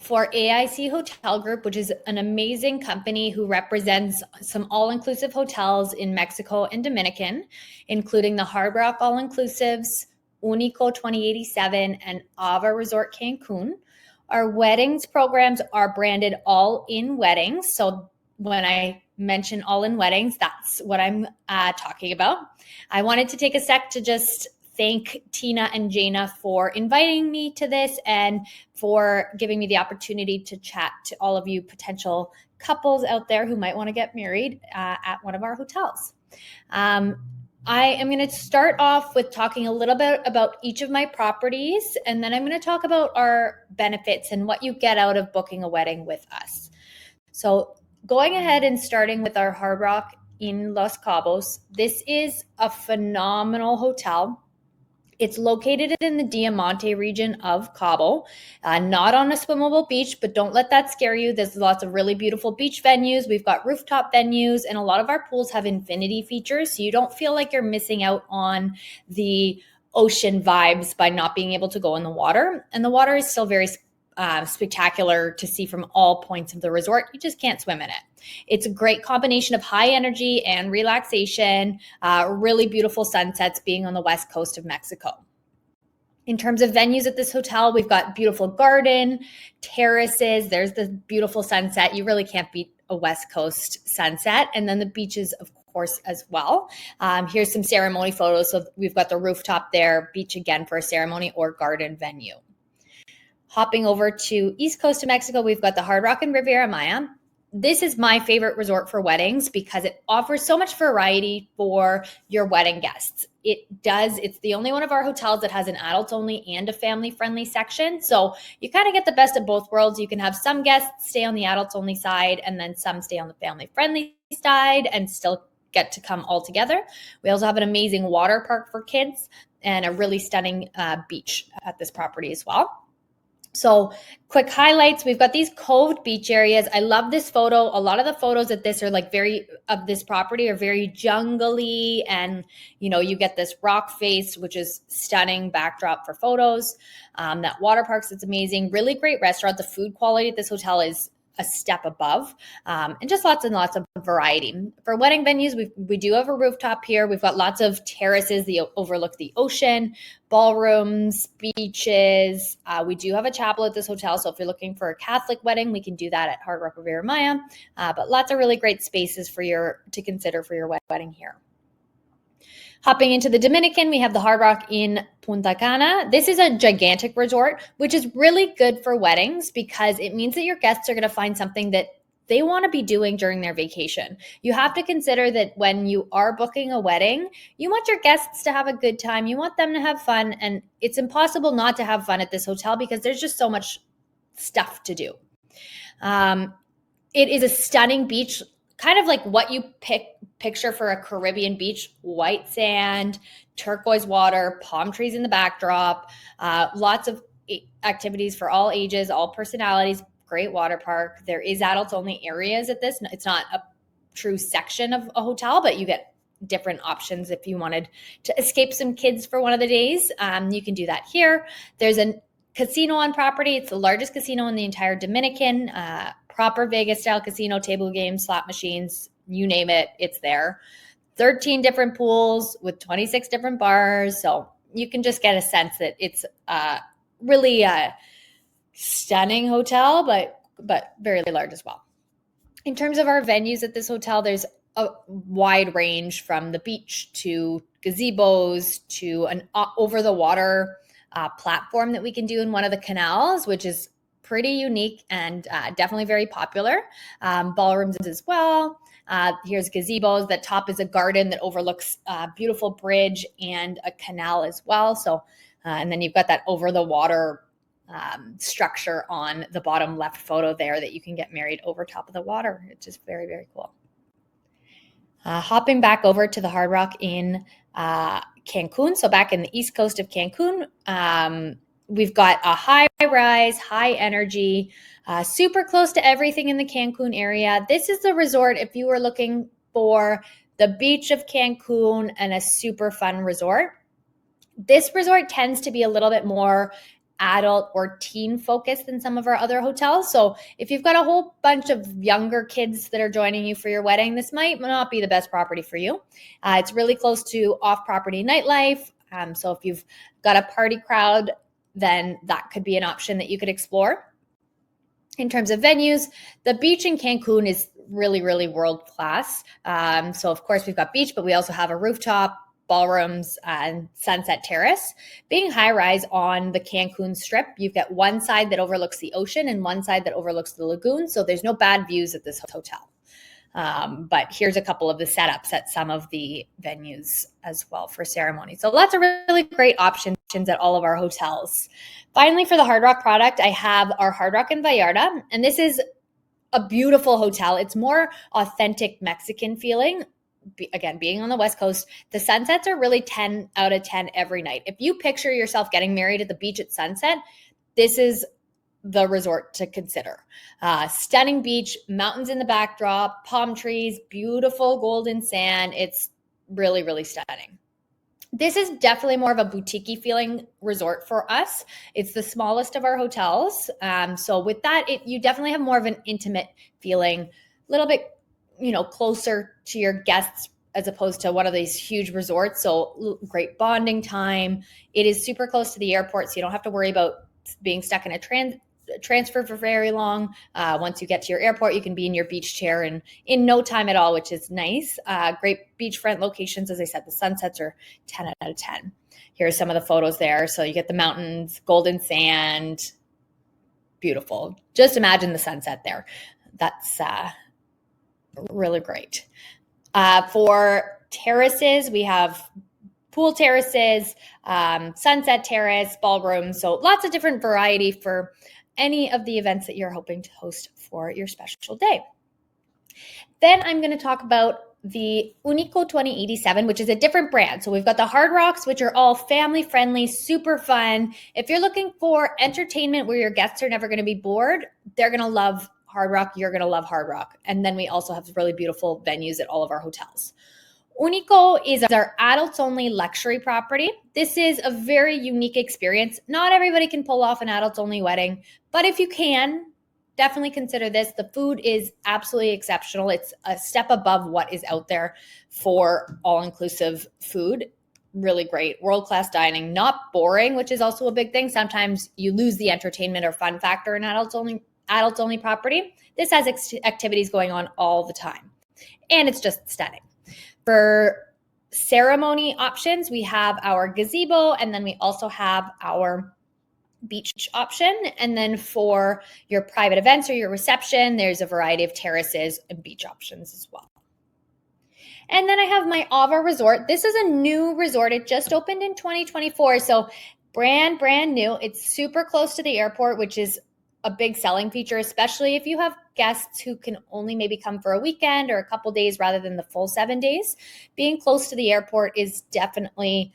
for AIC Hotel Group, which is an amazing company who represents some all-inclusive hotels in Mexico and Dominican, including the Hard Rock All-Inclusives, Unico 2087, and Ava Resort Cancun. Our weddings programs are branded All In Weddings. So when I mention All In Weddings, that's what I'm talking about. I wanted to take a sec to just thank Tina and Jana for inviting me to this and for giving me the opportunity to chat to all of you potential couples out there who might want to get married at one of our hotels. I am going to start off with talking a little bit about each of my properties, and then I'm going to talk about our benefits and what you get out of booking a wedding with us. So going ahead and starting with our Hard Rock in Los Cabos, this is a phenomenal hotel. It's located in the Diamante region of Cabo, not on a swimmable beach, but don't let that scare you. There's lots of really beautiful beach venues. We've got rooftop venues, and a lot of our pools have infinity features, so you don't feel like you're missing out on the ocean vibes by not being able to go in the water. And the water is still very spectacular to see from all points of the resort. You just can't swim in it. It's a great combination of high energy and relaxation, really beautiful sunsets being on the west coast of Mexico. In terms of venues at this hotel, we've got beautiful garden, terraces. There's the beautiful sunset. You really can't beat a west coast sunset. And then the beaches, of course, as well. Here's some ceremony photos. So we've got the rooftop there, beach again for a ceremony or garden venue. Hopping over to East Coast of Mexico, we've got the Hard Rock and Riviera Maya. This is my favorite resort for weddings because it offers so much variety for your wedding guests. It's the only one of our hotels that has an adults only and a family friendly section. So you kind of get the best of both worlds. You can have some guests stay on the adults only side and then some stay on the family friendly side and still get to come all together. We also have an amazing water park for kids and a really stunning beach at this property as well. So quick highlights, we've got these coved beach areas. I love this photo. A lot of the photos at this are of this property are very jungly, and you get this rock face, which is stunning backdrop for photos. That water parks, it's amazing. Really great restaurant. The food quality at this hotel is a step above, and just lots and lots of variety. For wedding venues, we do have a rooftop here. We've got lots of terraces that overlook the ocean, ballrooms, beaches. We do have a chapel at this hotel, so if you're looking for a Catholic wedding, we can do that at Hard Rock Riviera Maya. But lots of really great spaces to consider for your wedding here. Hopping into the Dominican, we have the Hard Rock in Punta Cana. This is a gigantic resort, which is really good for weddings because it means that your guests are going to find something that they want to be doing during their vacation. You have to consider that when you are booking a wedding, you want your guests to have a good time. You want them to have fun, and it's impossible not to have fun at this hotel because there's just so much stuff to do. It is a stunning beach, kind of like what you picture for a Caribbean beach: white sand, turquoise water, palm trees in the backdrop, lots of activities for all ages, all personalities, great water park. There is adults only areas at this. It's not a true section of a hotel, but you get different options if you wanted to escape some kids for one of the days. You can do that here. There's a casino on property. It's the largest casino in the entire Dominican, proper Vegas style casino, table games, slot machines, you name it, it's there. 13 different pools with 26 different bars. So you can just get a sense that it's really a stunning hotel, but very large as well. In terms of our venues at this hotel, there's a wide range from the beach to gazebos to an over-the-water platform that we can do in one of the canals, which is pretty unique and definitely very popular. Ballrooms as well. Here's gazebos. The top is a garden that overlooks a beautiful bridge and a canal as well. So, and then you've got that over-the-water structure on the bottom left photo there that you can get married over top of the water. It's just very, very cool. Hopping back over to the Hard Rock in Cancun. So back in the east coast of Cancun, we've got a high rise, high energy, super close to everything in the Cancun area. This is the resort if you were looking for the beach of Cancun and a super fun resort. This resort tends to be a little bit more adult or teen focused than some of our other hotels. So if you've got a whole bunch of younger kids that are joining you for your wedding, this might not be the best property for you. It's really close to off-property nightlife. So if you've got a party crowd, then that could be an option that you could explore. In terms of venues, the beach in Cancun is really, really world-class. So of course we've got beach, but we also have a rooftop, ballrooms, and sunset terrace. Being high-rise on the Cancun Strip, you've got one side that overlooks the ocean and one side that overlooks the lagoon. So there's no bad views at this hotel. But here's a couple of the setups at some of the venues as well for ceremony. So lots of really great options at all of our hotels. Finally, for the Hard Rock product, I have our Hard Rock in Vallarta, and this is a beautiful hotel. It's more authentic Mexican feeling. Again, being on the West Coast, the sunsets are really 10 out of 10 every night. If you picture yourself getting married at the beach at sunset, this is the resort to consider. Stunning beach, mountains in the backdrop, palm trees, beautiful golden sand. It's really, really stunning. This is definitely more of a boutique-y feeling resort for us. It's the smallest of our hotels. So with that, you definitely have more of an intimate feeling, a little bit, closer to your guests as opposed to one of these huge resorts. So great bonding time. It is super close to the airport, so you don't have to worry about being stuck in a transfer for very long. Once you get to your airport, you can be in your beach chair in no time at all, which is nice. Great beachfront locations. As I said, the sunsets are 10 out of 10. Here are some of the photos there. So you get the mountains, golden sand, beautiful. Just imagine the sunset there. That's really great. For terraces, we have pool terraces, sunset terrace, ballrooms. So lots of different variety for any of the events that you're hoping to host for your special day. Then I'm going to talk about the Unico 2087, which is a different brand. So we've got the Hard Rocks, which are all family friendly, super fun. If you're looking for entertainment where your guests are never going to be bored, they're going to love Hard Rock. You're going to love Hard Rock. And then we also have really beautiful venues at all of our hotels. Unico is our adults-only luxury property. This is a very unique experience. Not everybody can pull off an adults-only wedding, but if you can, definitely consider this. The food is absolutely exceptional. It's a step above what is out there for all-inclusive food. Really great, world-class dining, not boring, which is also a big thing. Sometimes you lose the entertainment or fun factor in adults-only property. This has activities going on all the time, and it's just stunning. For ceremony options, we have our gazebo, and then we also have our beach option. And then for your private events or your reception, there's a variety of terraces and beach options as well. And then I have my Ava Resort. This is a new resort. It just opened in 2024. So brand new. It's super close to the airport, which is a big selling feature, especially if you have guests who can only maybe come for a weekend or a couple days rather than the full 7 days. Being close to the airport is definitely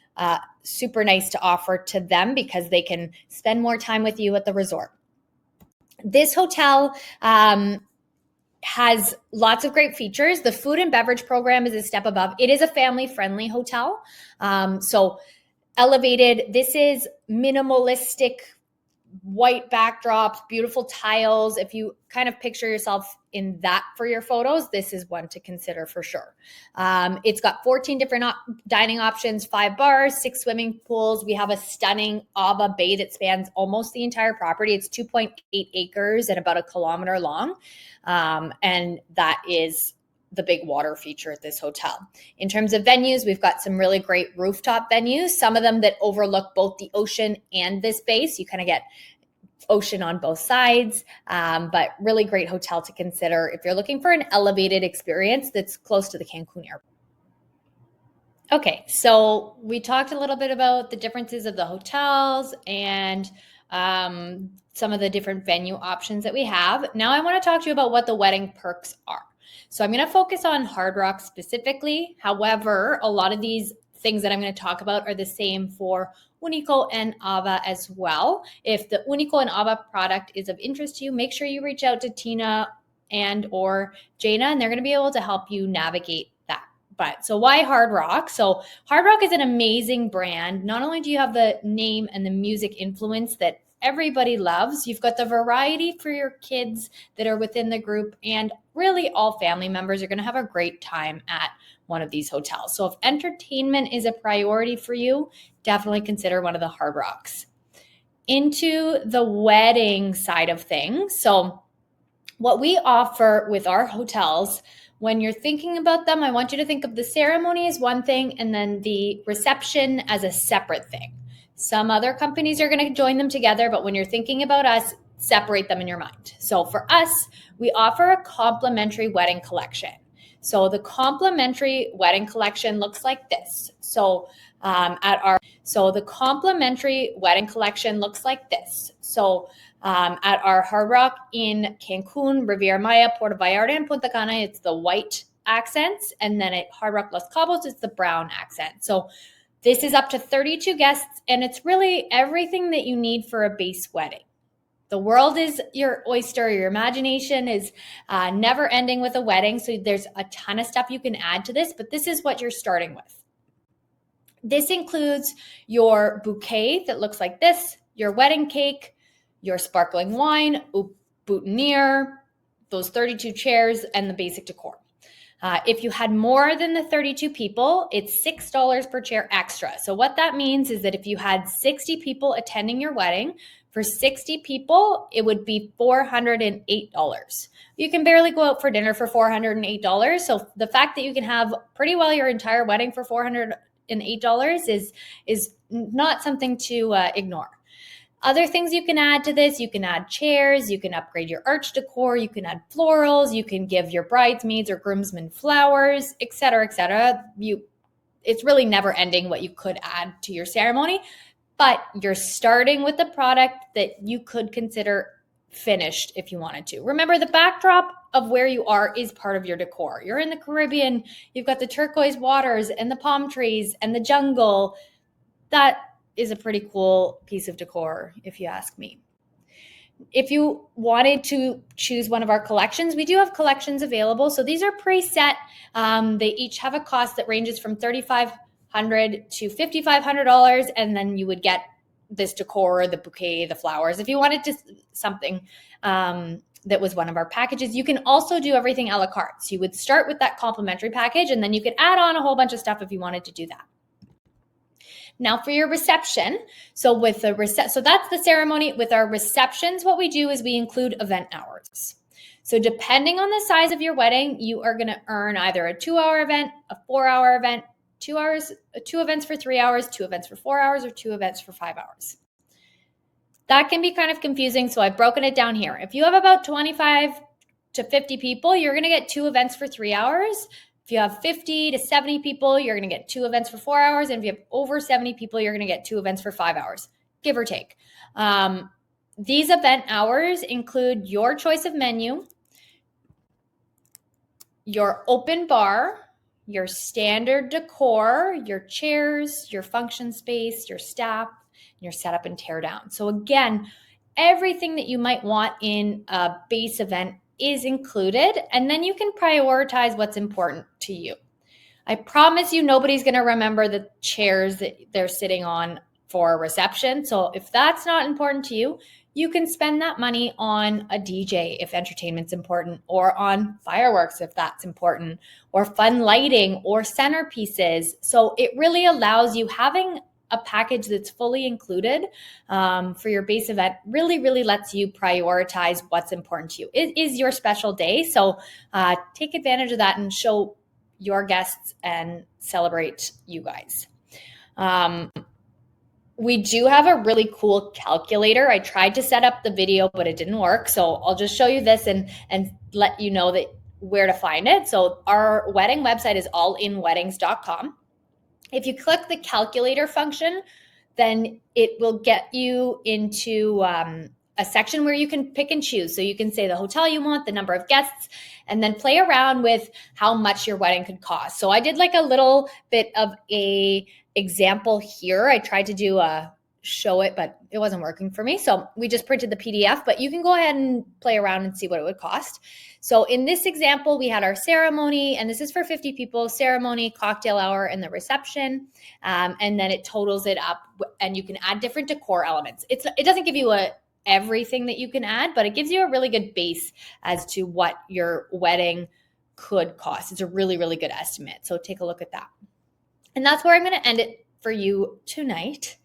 super nice to offer to them because they can spend more time with you at the resort. This hotel has lots of great features. The food and beverage program is a step above. It is a family-friendly hotel. So elevated. This is minimalistic white backdrops, beautiful tiles. If you kind of picture yourself in that for your photos, this is one to consider for sure. It's got 14 different dining options, 5 bars, 6 swimming pools. We have a stunning Ava Bay that spans almost the entire property. It's 2.8 acres and about 1 kilometer long. And that is the big water feature at this hotel. In terms of venues, we've got some really great rooftop venues, some of them that overlook both the ocean and this base. You kind of get ocean on both sides, but really great hotel to consider if you're looking for an elevated experience that's close to the Cancun airport. Okay, so we talked a little bit about the differences of the hotels and some of the different venue options that we have. Now I want to talk to you about what the wedding perks are. So I'm going to focus on Hard Rock specifically. However, a lot of these things that I'm going to talk about are the same for Unico and Ava as well. If the Unico and Ava product is of interest to you, make sure you reach out to Tina and or Jana, and they're going to be able to help you navigate that. But so why Hard Rock? So Hard Rock is an amazing brand. Not only do you have the name and the music influence that everybody loves. You've got the variety for your kids that are within the group, and really all family members are going to have a great time at one of these hotels. So if entertainment is a priority for you, definitely consider one of the Hard Rocks. Into the wedding side of things. So what we offer with our hotels, when you're thinking about them, I want you to think of the ceremony as one thing and then the reception as a separate thing. Some other companies are going to join them together, but when you're thinking about us, separate them in your mind. So for us, we offer a complimentary wedding collection. So the complimentary wedding collection looks like this. The complimentary wedding collection looks like this. At our Hard Rock in Cancun, Riviera Maya, Puerto Vallarta, and Punta Cana, it's the white accents. And then at Hard Rock Los Cabos, it's the brown accent. So this is up to 32 guests, and it's really everything that you need for a base wedding. The world is your oyster. Your imagination is never ending with a wedding. So there's a ton of stuff you can add to this, but this is what you're starting with. This includes your bouquet that looks like this, your wedding cake, your sparkling wine, boutonniere, those 32 chairs, and the basic decor. If you had more than the 32 people, it's $6 per chair extra. So what that means is that if you had 60 people attending your wedding, for 60 people, it would be $408. You can barely go out for dinner for $408. So the fact that you can have pretty well your entire wedding for $408 is not something to ignore. Other things you can add to this, you can add chairs, you can upgrade your arch decor, you can add florals, you can give your bridesmaids or groomsmen flowers, et cetera, et cetera. It's really never ending what you could add to your ceremony, but you're starting with a product that you could consider finished if you wanted to. Remember, the backdrop of where you are is part of your decor. You're in the Caribbean, you've got the turquoise waters and the palm trees and the jungle. That is a pretty cool piece of decor, if you ask me. If you wanted to choose one of our collections, we do have collections available. So these are preset. They each have a cost that ranges from $3,500 to $5,500, and then you would get this decor, the bouquet, the flowers. If you wanted to something that was one of our packages, you can also do everything a la carte. So you would start with that complimentary package, and then you could add on a whole bunch of stuff if you wanted to do that. Now for your reception, so that's the ceremony. With our receptions, what we do is we include event hours. So depending on the size of your wedding, you are going to earn either a 2-hour event, a 4-hour event, 2 events for 3 hours, 2 events for 4 hours, or 2 events for 5 hours. That can be kind of confusing, so I've broken it down here. If you have about 25 to 50 people, you're going to get 2 events for 3 hours. If you have 50 to 70 people, you're going to get 2 events for 4 hours. And if you have over 70 people, you're going to get 2 events for 5 hours, give or take. These event hours include your choice of menu, your open bar, your standard decor, your chairs, your function space, your staff, your setup and tear down. So again, everything that you might want in a base event is included, and then you can prioritize what's important to you. I promise you nobody's going to remember the chairs that they're sitting on for a reception. So if that's not important to you, you can spend that money on a DJ if entertainment's important, or on fireworks if that's important, or fun lighting, or centerpieces. So it really allows you, having a package that's fully included for your base event really, really lets you prioritize what's important to you. It is your special day, so take advantage of that and show your guests and celebrate you guys. We do have a really cool calculator. I tried to set up the video, but it didn't work. So I'll just show you this and let you know that where to find it. So our wedding website is allinweddings.com. If you click the calculator function, then it will get you into a section where you can pick and choose. So you can say the hotel you want, the number of guests, and then play around with how much your wedding could cost. So I did like a little bit of a example here. I tried to do a show it, but it wasn't working for me. So we just printed the PDF, but you can go ahead and play around and see what it would cost. So in this example, we had our ceremony, and this is for 50 people, ceremony, cocktail hour, and the reception. And then it totals it up, and you can add different decor elements. It doesn't give you everything that you can add, but it gives you a really good base as to what your wedding could cost. It's a really, really good estimate. So take a look at that. And that's where I'm going to end it for you tonight.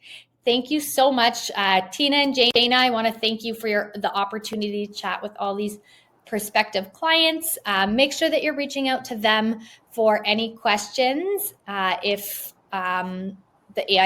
Thank you so much, Tina and Jana. I want to thank you for the opportunity to chat with all these prospective clients. Make sure that you're reaching out to them for any questions. If the AIC